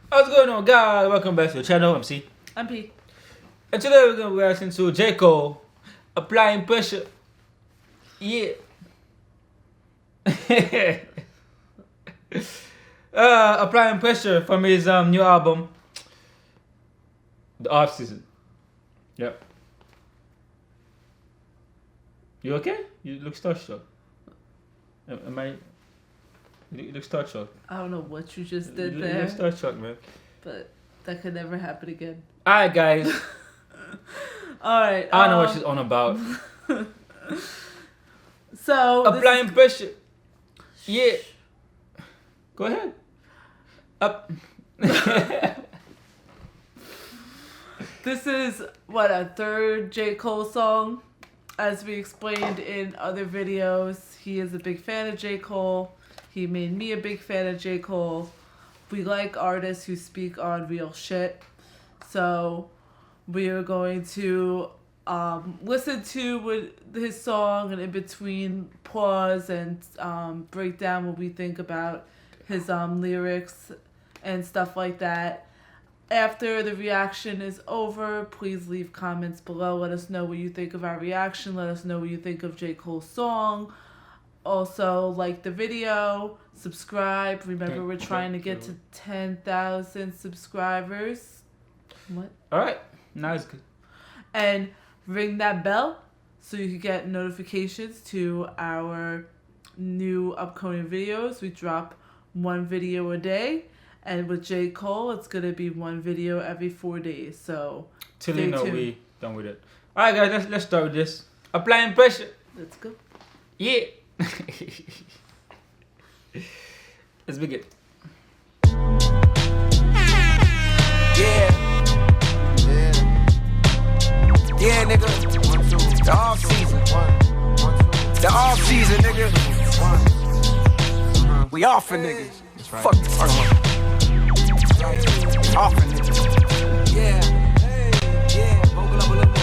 What's going on, guys? Welcome back to the channel. I'm C. I'm Pete. And today we're going to be reacting to J. Cole, Applying Pressure. Yeah. Applying Pressure from his new album, The Off Season. Yep. You okay? You look starstruck. Am I? You look starstruck. I don't know what you just did You there, look starstruck, man. but that could never happen again. Alright, guys. Alright. I don't know what she's on about. So Applying pressure. Yeah. Go ahead. Up. This is what, a third J. Cole song. As we explained in other videos, he is a big fan of J. Cole. He made me a big fan of J. Cole. We like artists who speak on real shit. So we are going to listen to his song and in between pause and break down what we think about his lyrics and stuff like that. After the reaction is over, please leave comments below. Let us know what you think of our reaction. Let us know what you think of J. Cole's song. Also, like the video, subscribe. Remember, we're trying to get to 10,000 subscribers. What? Alright. Now it's good. And ring that bell so you can get notifications to our new upcoming videos. We drop one video a day. And with J. Cole, it's going to be one video every 4 days. So, Till you know we done with it. Alright, guys, let's start with this. Applying pressure. Let's go. Yeah. Let's begin. Yeah. Yeah, nigga. The off season. The off season, nigga. We off for niggas. Fuck the fuck. Off for niggas. Yeah. Vocal up a little more.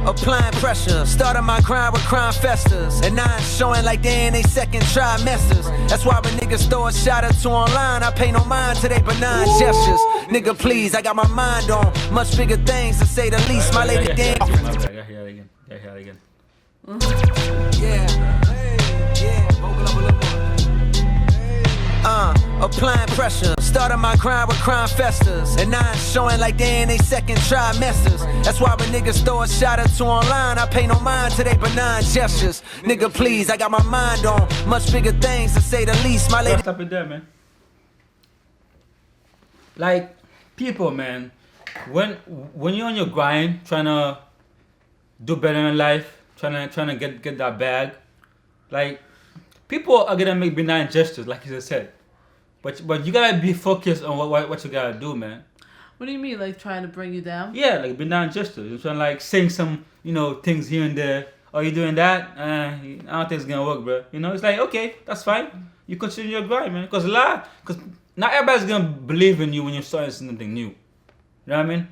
Applying pressure. Started my grind with crime festers. And now it's showing like they in they second trimesters. That's why when niggas throw a shot or two online, I pay no mind to they benign gestures. Nigga, please, I got my mind on much bigger things to say the least. My lady damn. Okay, I hear it again. I hear it again. Yeah. Vocal up a little more. Applying pressure. Started my grind with crime festers. And now it's showing like they in they second trimesters. That's why when niggas throw a shot or two online, I pay no mind to they benign gestures. Nigga, please, I got my mind on much bigger things to say the least. My lady. Stop it there, man. Like, people, man, when you're on your grind, trying to do better in life, trying to get that bag, like, people are gonna make benign gestures, like you just said. But you gotta be focused on what you gotta do, man. What do you mean, like trying to bring you down? Yeah, like benign gestures. You're trying to like saying some, things here and there. Are you doing that? I don't think it's gonna work, bro. It's like, okay, that's fine. You continue your grind, man. Because not everybody's gonna believe in you when you're starting something new. You know what I mean?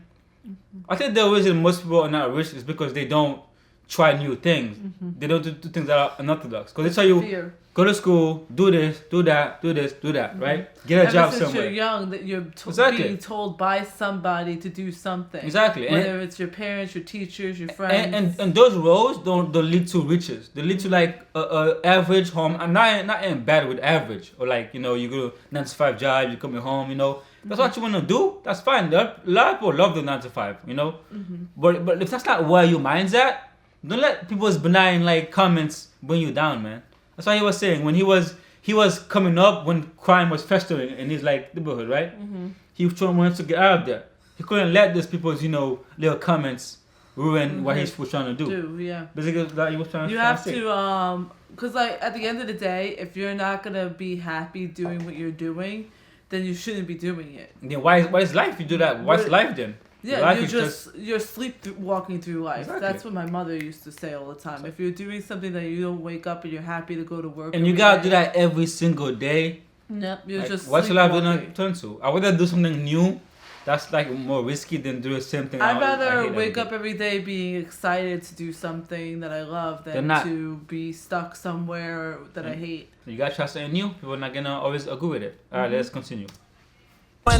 Mm-hmm. I think the reason most people are not rich is because they don't try new things. Mm-hmm. They don't do things that are unorthodox. Because they tell you, fear. Go to school, do this, do that, do this, do that, right? Get a job Ever since somewhere. you're young, that you're being told by somebody to do something. Exactly. Whether it's your parents, your teachers, your friends. And those roles don't lead to riches. They lead to like a average home. I'm not in bad with average. Or like, you go to 9 to 5 job, you come home, That's what you want to do, that's fine. A lot of people love the 9 to 5, Mm-hmm. But if that's not where your mind's at, don't let people's benign like comments bring you down, man. That's why he was saying when he was coming up when crime was festering in his like neighborhood, right? Mm-hmm. He wanted to get out of there. He couldn't let these people's little comments ruin what he was trying to do. Yeah. Basically, that he was trying you have to because like at the end of the day, if you're not gonna be happy doing what you're doing, then you shouldn't be doing it. Then why is life? You do that. Why's life then? Yeah, life you're walking through life. Exactly. That's what my mother used to say all the time. If you're doing something that you don't wake up and you're happy to go to work, and you gotta do that every single day. Yep, you're like, just. What's your life gonna turn to? I would rather do something new That's like more risky than doing the same thing. I'd I rather hate wake every up day. every day being excited to do something that I love They're than not. to be stuck somewhere that I hate. You gotta try something new. People are not gonna always agree with it. All right, let's continue.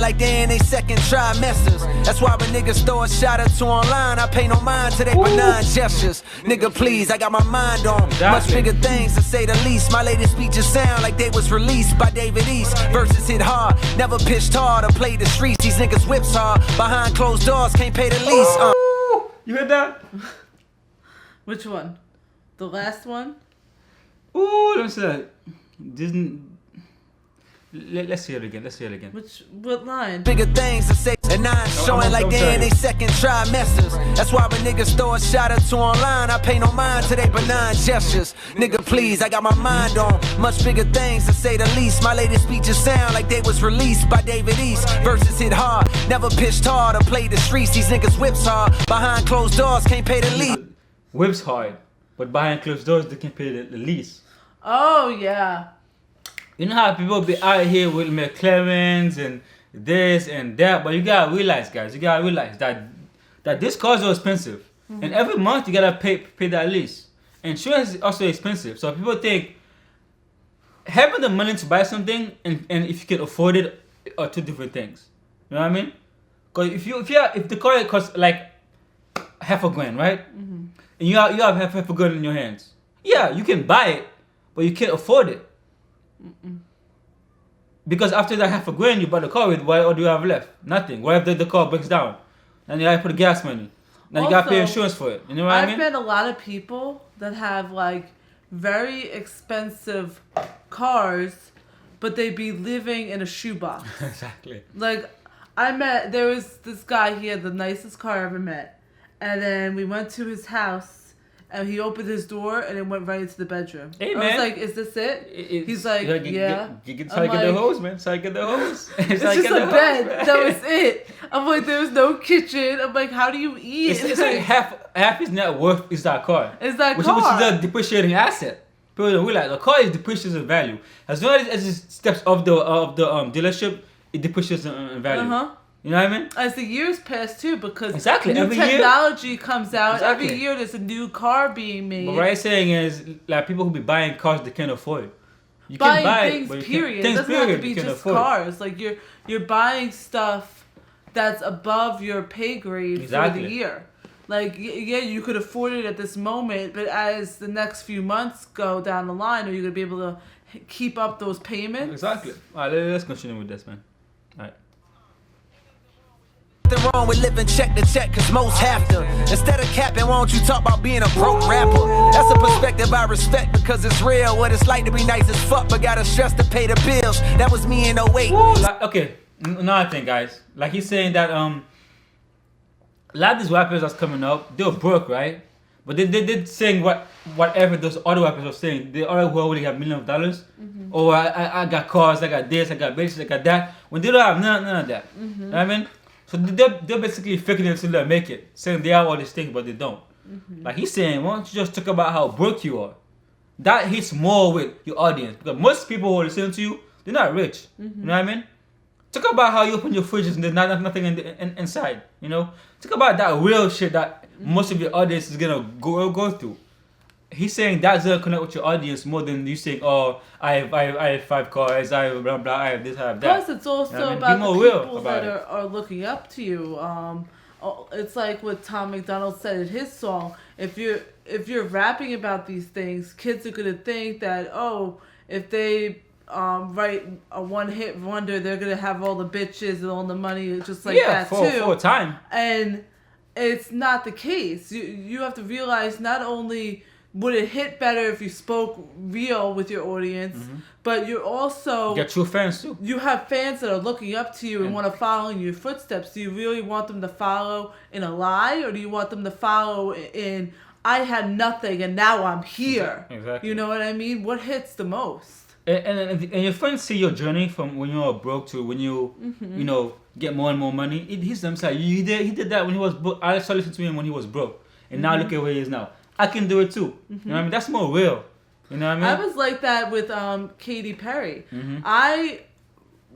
Like they in they second trimesters. That's why when niggas throw a shot or two online, I pay no mind to they benign gestures. Nigga, please, I got my mind on much Exactly. bigger things to say the least. My latest speeches sound like they was released by David East. Verses hit hard, never pitched hard or played the streets. These niggas whips hard behind closed doors, can't pay the lease. Ooh, you heard that? Which one? The last one? Ooh, let me see that. Disney. Let's hear it again. Let's hear it again. What line? Bigger things to say, and nine showing like they in they second trimesters. That's why when niggas throw a shot or two online, I pay no mind to they benign gestures. Nigga, please, I got my mind on much bigger things to say the least. My latest speeches sound like they was released by David East. Verses hit hard, never pitched hard or played the streets. These niggas whips hard behind closed doors, can't pay the lease. Whips hard, but behind closed doors they can pay the lease. Oh, yeah. You know how people be out here with McLarens and this and that, but you gotta realize, guys, that these cars are expensive, and every month you gotta pay that lease. Insurance is also expensive, so people think having the money to buy something and if you can afford it are two different things. You know what I mean? Because if the car costs like $500,000, right? And you have $500,000 in your hands, yeah, you can buy it, but you can't afford it. Because after that $500,000 you bought the car with, what do you have left? Nothing. What if the car breaks down? Then you gotta put gas money. Then you gotta pay Also, insurance for it. You know what I mean? I've met a lot of people that have like very expensive cars, but they be living in a shoebox. Exactly. Like, there was this guy, he had the nicest car I ever met. And then we went to his house, and he opened his door, and it went right into the bedroom. Hey, I man. was like, is this it? He's like, you gotta yeah. try to get the hose, man. Try to get the hose. It's just a bed. That was it. I'm like, there was no kitchen. I'm like, how do you eat? It's like half his net worth is that car. It's that which car. is a depreciating asset. People don't realize the car is depreciating in value. As soon as it steps off the dealership, it depreciates in value. Uh-huh. You know what I mean? As the years pass too, because Exactly. new Every year- technology comes out. Exactly. Every year there's a new car being made. But what I'm saying is, like, people who be buying cars they can't afford. You Buying can buy things, it, but you period. can't. Things, It doesn't have to period, be you can just afford. cars. Like you're buying stuff that's above your pay grade Exactly. for the year. Like, yeah, you could afford it at this moment, but as the next few months go down the line, are you gonna be able to keep up those payments? Exactly. All right, let's continue with this, man. All right. Nothing wrong with living check to check, cause most have to. Instead of capping, why don't you talk about being a broke rapper? That's a perspective I respect because it's real. What it's like to be nice as fuck, but gotta stress to pay the bills. That was me in 08. Like, okay, another thing, guys. Like he's saying that a lot of these rappers that's coming up, they're broke, right? But they did saying whatever those other rappers are saying. They already have millions of dollars. Or I got cars, I got this, I got bitches, I got that. When they don't have none of that. You know what I mean? So they're basically faking it until they make it. Saying they have all these things, but they don't. Like he's saying, why don't you just talk about how broke you are? That hits more with your audience. Because most people who listen to you, they're not rich. You know what I mean? Talk about how you open your fridges and there's nothing inside. You know? Talk about that real shit that most of your audience is gonna go through. He's saying that's gonna connect with your audience more than you saying, oh, I have 5 cars, I have blah blah, I have this, I have that. Plus, it's also You know what I mean? about Be more the real people about that it. are looking up to you. It's like what Tom McDonald said in his song. If you're rapping about these things, kids are gonna think that, oh, if they write a one-hit wonder, they're gonna have all the bitches and all the money just like that for too. a time. And it's not the case. You have to realize not only would it hit better if you spoke real with your audience, but you're also Get true fans too. you have fans that are looking up to you and want to follow in your footsteps. Do you really want them to follow in a lie, or do you want them to follow in I had nothing and now I'm here? Exactly. You know what I mean? What hits the most? And your friends see your journey from when you were broke to when you you know get more and more money. He's themselves. He did that when he was broke. I started listening to him when he was broke, and now look at where he is now. I can do it too. You know what I mean? That's more real. You know what I mean? I was like that with Katy Perry. I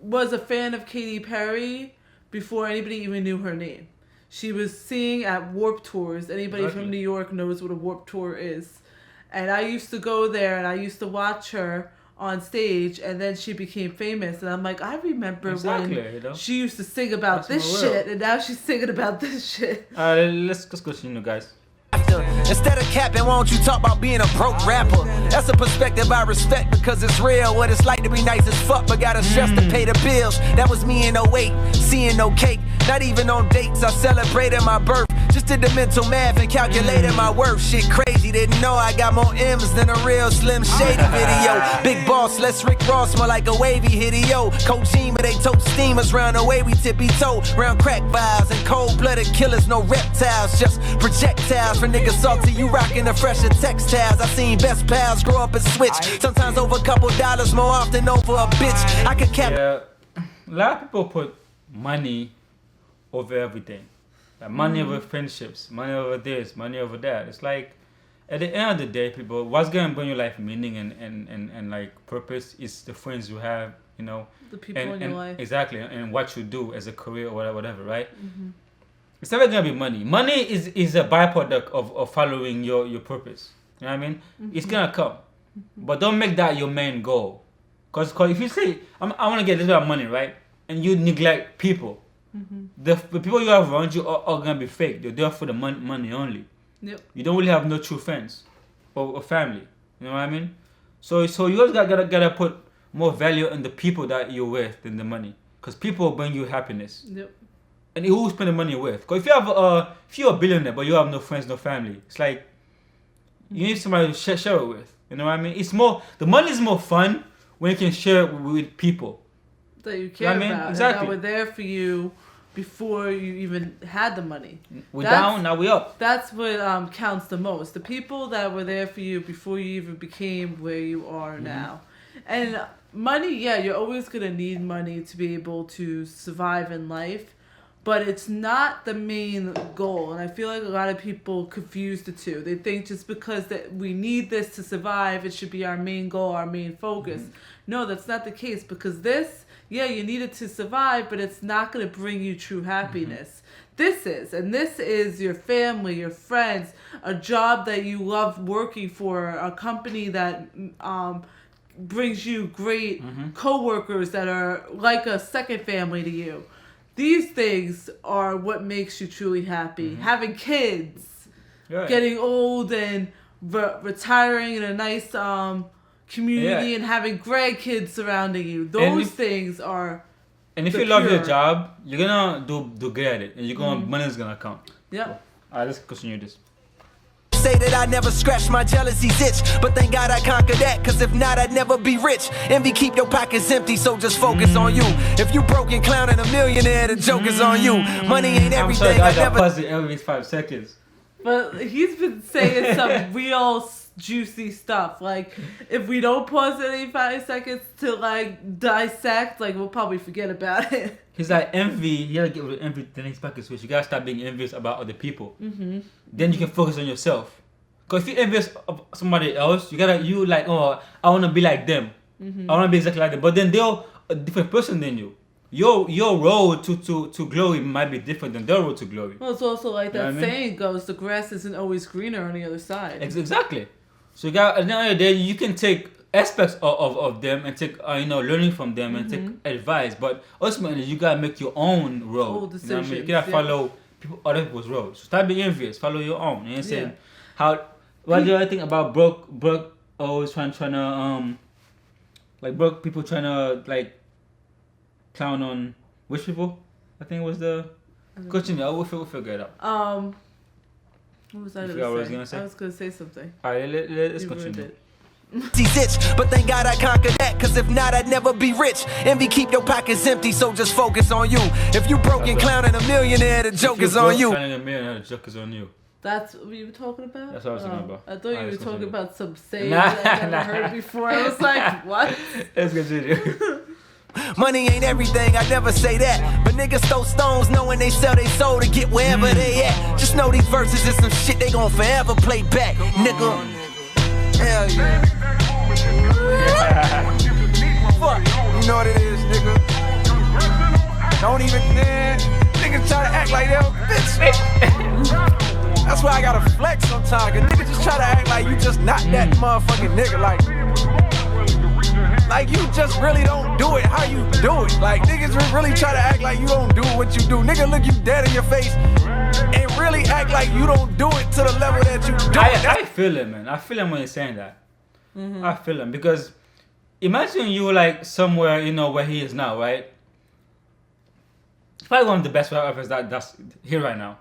was a fan of Katy Perry before anybody even knew her name. She was singing at Warped Tours. Anybody Exactly. from New York knows what a Warped Tour is. And I used to go there and I used to watch her on stage, and then she became famous. And I'm like, I remember Exactly, when you know? she used to sing about That's this more real. shit, and now she's singing about this shit. Let's continue, guys. Instead of capping, why don't you talk about being a broke rapper? That's a perspective I respect because it's real. What it's like to be nice as fuck, but gotta stress to pay the bills. That was me in 08, seeing no cake. Not even on dates, I celebrated my birth. Just did the mental math and calculated my worth. Shit crazy, didn't know I got more M's than a real Slim Shady video. Big boss, less Rick Ross, more like a wavy hitio. Kojima, they tote steamers round the way we tippy toe. Round crack vibes and cold-blooded killers, no reptiles, just projectiles. For niggas salty, you rockin' the fresher textiles. I seen best pals grow up and switch. Sometimes over a couple dollars, more often over a bitch. I could cap. Yeah, a lot of people put money over everything. Like money over friendships, money over this, money over that. It's like, at the end of the day, people, what's gonna bring your life meaning and like purpose is the friends you have, you know. The people in your life. Exactly, and what you do as a career or whatever, right? It's never gonna be money. Money is a byproduct of following your purpose. You know what I mean? It's gonna come, but don't make that your main goal. Cause if you say I want to get a little bit of money, right, and you neglect people, the people you have around you are gonna be fake. They're there for the money only. Yep. You don't really have no true friends or family. You know what I mean? So you always gotta put more value in the people that you're with than the money, cause people bring you happiness. Yep. And who you spend the money with? Because if you're a billionaire but you have no friends, no family, it's like you need somebody to share it with. You know what I mean? It's more, the money is more fun when you can share it with people. That you care I mean, about. exactly. And that were there for you before you even had the money. We're That's- down, now we up. That's what counts the most. The people that were there for you before you even became where you are now. And money, yeah, you're always going to need money to be able to survive in life. But it's not the main goal. And I feel like a lot of people confuse the two. They think just because that we need this to survive, it should be our main goal, our main focus. No, that's not the case. Because this, yeah, you need it to survive, but it's not going to bring you true happiness. This is. And this is your family, your friends, a job that you love working for, a company that brings you great coworkers that are like a second family to you. These things are what makes you truly happy. Having kids, Yeah. getting old and retiring in a nice community and having grandkids surrounding you. Those things are And if the you love your pure. job, you're gonna do good at it, and you're gonna money's gonna come. Yep. Alright, let's continue this. Say that I never scratched my jealousy's itch, but thank God I conquered that, cause if not I'd never be rich. Envy keep your pockets empty, so just focus on you. If you broke and clowning a millionaire, the joke is on you. Money ain't I'm sorry, everything, I guys, I never. pause it every 5 seconds. But he's been saying some real juicy stuff. Like, if we don't pause it every 5 seconds to, like, dissect, like, we'll probably forget about it. He's like, envy, you gotta get rid of envy the next packet switch. You gotta stop being envious about other people. Then you can focus on yourself. Because if you're envious of somebody else, you like, oh, I wanna be like them. I wanna be exactly like them. But then they're a different person than you. Your road to glory might be different than their road to glory. Well, it's also like You know that what I mean? saying goes, the grass isn't always greener on the other side. Exactly. So you got, at the end of the day, you can take aspects of them and take, learning from them and take advice. But ultimately, you gotta make your own road. Own You know what I mean? You decisions, gotta yeah. follow other people's roads. So stop being envious. Follow your own. You know what I'm saying? Yeah. What do you think about broke always trying to like broke people trying to like clown on rich people? I think it was the question. We'll figure it out. What was I You gonna forgot what I was say? gonna say? I was gonna say something. Alright, let's You ruined continue. it. Itch, but thank God I conquered that, cause if not I'd never be rich. Envy keep your pockets empty, so just focus on you. If you broke and clowning a millionaire, the joke is on you. Trying to get a the joke is on you. That's what you were talking about? That's what I was talking about. I thought you were let's talking continue. about some saying Nah, that I never nah. heard before. I was like, what? Let's continue. Money ain't everything, I never say that. But niggas throw stones knowing they sell their soul to get wherever they at. Just know these verses is some shit they gon' forever play back, nigga. Hell yeah. Fuck, you know what it is, nigga. Now don't even, man. Niggas try to act like they don't bitch. That's why I gotta flex sometimes, cause niggas just try to act like you just not that motherfucking nigga. Like you just really don't do it how you do it. Like niggas really try to act like you don't do what you do. Nigga look you dead in your face and really act like you don't do it to the level that you do it. I feel it, man. I feel him when he's saying that. I feel him because imagine you like somewhere, you know, where he is now, right? He's probably one of the best rappers that's here right now,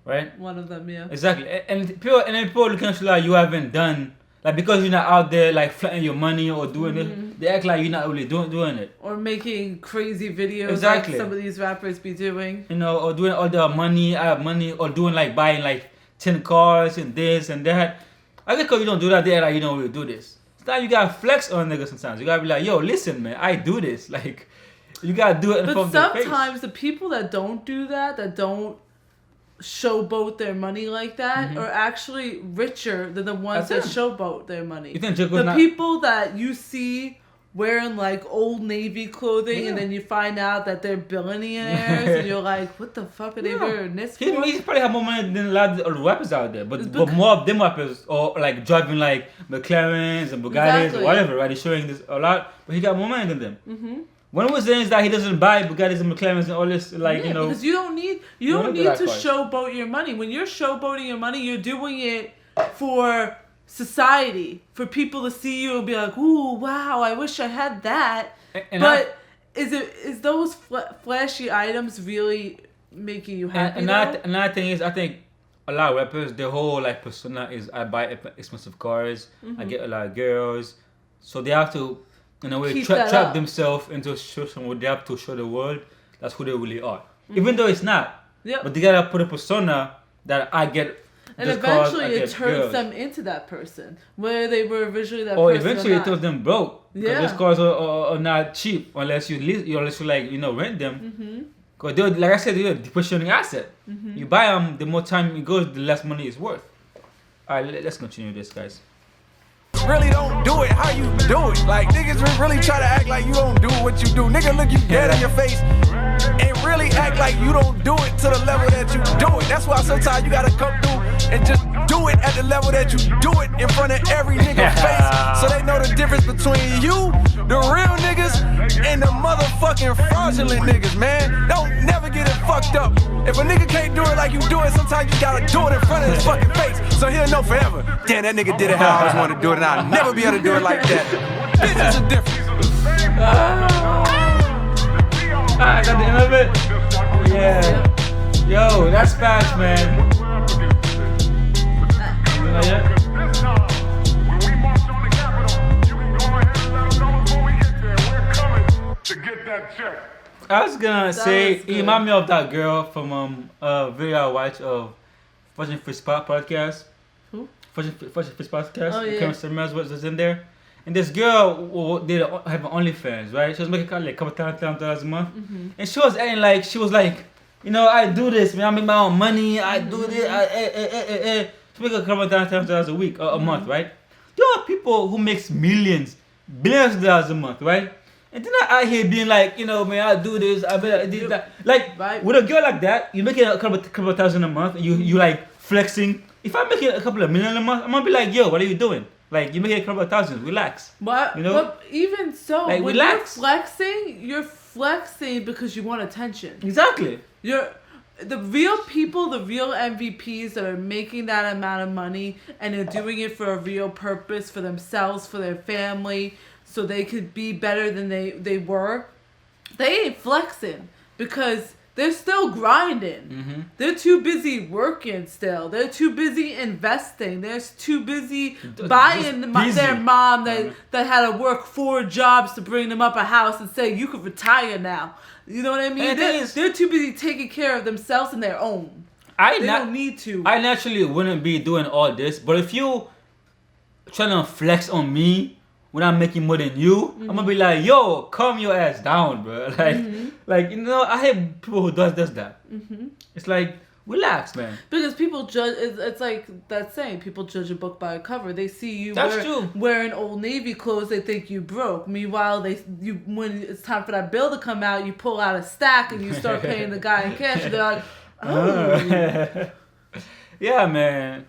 right? One of them, yeah. Exactly, and then people looking at you like you haven't done, like because you're not out there like flaunting your money or doing it, they act like you're not really doing it. Or making crazy videos Exactly. like some of these rappers be doing. You know, or doing all the money, I have money, or doing like buying like 10 cars and this and that. I guess because you don't do that, they're like, you don't really do this. Sometimes you gotta flex on niggas sometimes. You gotta be like, yo, listen, man, I do this. Like, you gotta do it in But front of their face. sometimes the people that don't do that don't showboat their money like that, are actually richer than the ones That's that it. showboat their money. You think J. Cole's The not... people that you see wearing like Old Navy clothing, Yeah. and then you find out that they're billionaires, and you're like, what the fuck are they wearing this for? He probably have more money than a lot of rappers out there, but It's more of them rappers or like driving like McLarens and Bugattis Exactly. or whatever, right? He's showing this a lot, but he got more money than them. One was saying is that he doesn't buy Bugattis and McLarens and all this, like, you know. because you don't need look at that to card. showboat your money. When you're showboating your money, you're doing it for society, for people to see you and be like, ooh, wow, I wish I had that. And but is those flashy items really making you happy? another thing is, I think a lot of rappers, their whole like persona is I buy expensive cars, I get a lot of girls, so they have to, in a way, Keep that trap up. themselves into a situation where they have to show the world that's who they really are, even though it's not. Yep. But they gotta put a persona that I get. And just cause eventually I it get turns girls. them into that person, whether they were originally that Or person eventually or it not. turns them broke. Because Yeah. those cars are not cheap unless unless you like, you know, rent them. Because they're, like I said, they're a depreciating asset. You buy them, the more time it goes, the less money it's worth. Alright, let's continue this, guys. Really don't do it how you do it. Like niggas really try to act like you don't do what you do. Nigga look you dead in your face and really act like you don't do it to the level that you do it. That's why sometimes you gotta come through and just do it at the level that you do it in front of every nigga face, so they know the difference between you, the real niggas, and the motherfucking fraudulent niggas, man. Don't never get it fucked up. If a nigga can't do it like you do it, sometimes you gotta do it in front of his fucking face, so he'll know forever. Damn, that nigga did it how I always wanted to do it, and I'll never be able to do it like that. This is a difference. I got the end of it. Yeah. Yo, that's fast, man. You know that? I was gonna say, was he good. reminded me of that girl from video I watched of Fortune Fish podcast. Who? Fortune Fish podcast. Oh, yeah. Karen Summers was in there. And this girl did have an OnlyFans, right? She was making like a couple $1,000 a month. And she was acting like, she was like, you know, I do this, man. I make my own money. I do this. She make a couple $1,000 a week, a month, right? There are people who makes millions, billions of dollars a month, right? And they're not out here being like, you know, man, I do this, I did that. Like, Right. with a girl like that, you making a couple thousand a month, and you like flexing. If I'm making a couple of million a month, I'm gonna be like, yo, what are you doing? Like, you're making a couple of thousand, relax. What? You know? But even so, Like, when relax. you're flexing because you want attention. Exactly. The real people, the real MVPs that are making that amount of money and are doing it for a real purpose, for themselves, for their family, so they could be better than they were, they ain't flexing because they're still grinding. They're too busy working still. They're too busy investing. They're too busy buying busy. their mom that had to work 4 jobs to bring them up a house and say, you could retire now. You know what I mean? And the thing is- They're too busy taking care of themselves and their own. They don't need to. I naturally wouldn't be doing all this, but if you trying to flex on me when I'm making more than you, I'm gonna be like, yo, calm your ass down, bro. Like, you know, I hate people who does that. It's like, relax, man. Because people judge, it's like that saying, people judge a book by a cover. They see you That's true. wearing Old Navy clothes, they think you broke. Meanwhile, when it's time for that bill to come out, you pull out a stack and you start paying the guy in cash. And they're like, oh. Yeah, man.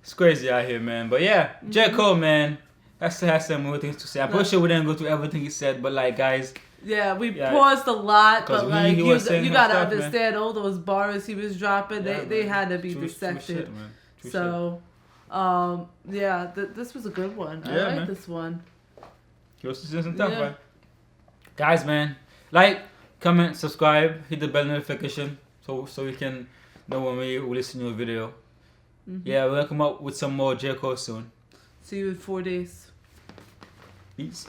It's crazy out here, man. But yeah, J. Cole, man. That still has some more things to say. I'm pretty sure we didn't go through everything he said, but like, guys. Yeah, we paused a lot, but like he you was saying gotta stuff, understand all those bars he was dropping. Yeah, they man. had to be True dissected. shit, man. True So, this was a good one. I Yeah, like man. this one. He was doing some stuff, Yeah. right? Guys, man, like, comment, subscribe, hit the bell notification so we can know when we release a new video. Yeah, we're gonna come up with some more J. Cole soon. See you in 4 days. Peace.